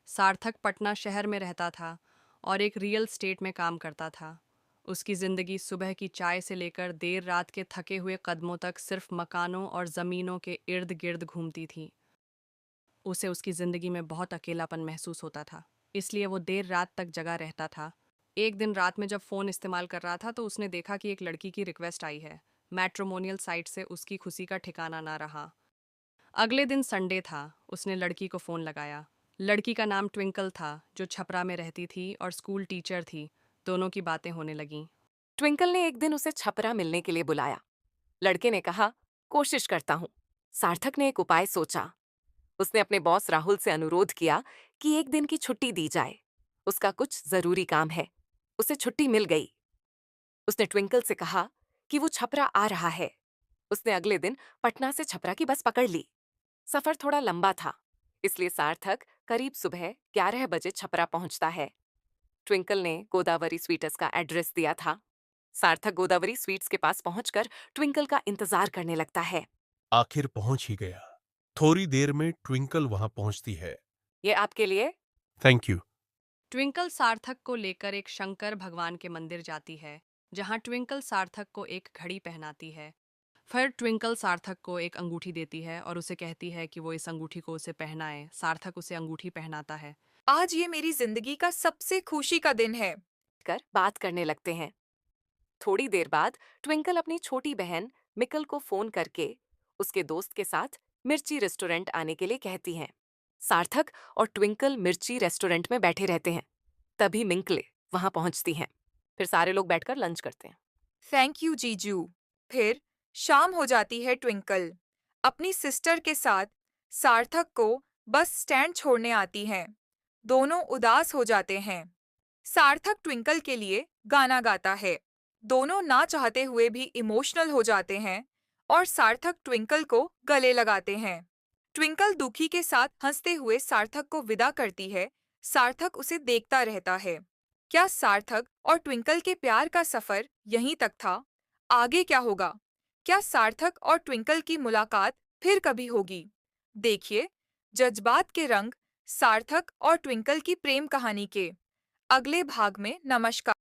सार्थक पटना शहर में रहता था और एक रियल स्टेट में काम करता था। उसकी जिंदगी सुबह की चाय से लेकर देर रात के थके हुए कदमों तक सिर्फ मकानों और जमीनों के इर्द गिर्द घूमती थी। उसे उसकी जिंदगी में बहुत अकेलापन महसूस होता था, इसलिए वो देर रात तक जगा रहता था। एक दिन रात में जब फोन इस्तेमाल कर रहा था तो उसने देखा कि एक लड़की की रिक्वेस्ट आई है। मैट्रिमोनियल साइट से उसकी खुशी का ठिकाना ना रहा। अगले दिन संडे था। उसने लड़की को फोन लगाया। लड़की का नाम ट्विंकल था, जो छपरा में रहती थी और स्कूल टीचर थी। दोनों की बातें होने लगीं। ट्विंकल ने एक दिन उसे छपरा मिलने के लिए बुलाया। लड़के ने कहा, कोशिश करता हूँ। सार्थक ने एक उपाय सोचा। उसने अपने बॉस राहुल से अनुरोध किया कि एक दिन की छुट्टी दी जाए। उसका कुछ जरूरी काम है। उसे छुट्टी मिल गई। उसने ट्विंकल से कहा कि वो छपरा आ रहा है। उसने अगले दिन पटना से छपरा की बस पकड़ ली। सफर थोड़ा लंबा था, इसलिए सार्थक करीब सुबह 11 बजे छपरा पहुंचता है। ट्विंकल ने गोदावरी स्वीट्स का एड्रेस दिया था। सार्थक गोदावरी स्वीट्स के पास पहुंचकर ट्विंकल का इंतजार करने लगता है। आखिर पहुंच ही गया। थोड़ी देर में ट्विंकल वहां पहुंचती है। ये आपके लिए। Thank you. ट्विंकल सार्थक को लेकर एक शंकर भगवान के मंदिर जाती है, जहां ट्विंकल सार्थक को एक घड़ी पहनाती है। फिर ट्विंकल सार्थक को एक अंगूठी देती है और उसे कहती है कि वो इस अंगूठी को उसे पहनाए। सार्थक उसे अंगूठी पहनाता है। आज ये मेरी जिंदगी का सबसे खुशी का दिन है। कर बात करने लगते हैं। थोड़ी देर बाद ट्विंकल अपनी छोटी बहन मिकल को फोन करके उसके दोस्त के साथ मिर्ची रेस्टोरेंट आने के लिए कहती हैं। सार्थक और ट्विंकल मिर्ची रेस्टोरेंट में बैठे रहते हैं। तभी मिंकले वहां पहुंचती हैं। फिर सारे लोग बैठकर लंच करते हैं। थैंक यू जीजू। फिर शाम हो जाती है। ट्विंकल अपनी सिस्टर के साथ सार्थक को बस स्टैंड छोड़ने आती हैं। दोनों उदास हो जाते हैं। सार्थक ट्विंकल के लिए गाना गाता है। दोनों ना चाहते हुए भी इमोशनल हो जाते हैं और सार्थक ट्विंकल को गले लगाते हैं। ट्विंकल दुखी के साथ हंसते हुए सार्थक को विदा करती है। सार्थक उसे देखता रहता है। क्या सार्थक और ट्विंकल के प्यार का सफर यहीं तक था? आगे क्या होगा? क्या सार्थक और ट्विंकल की मुलाकात फिर कभी होगी? देखिए जज्बात के रंग, सार्थक और ट्विंकल की प्रेम कहानी के अगले भाग में। नमस्कार।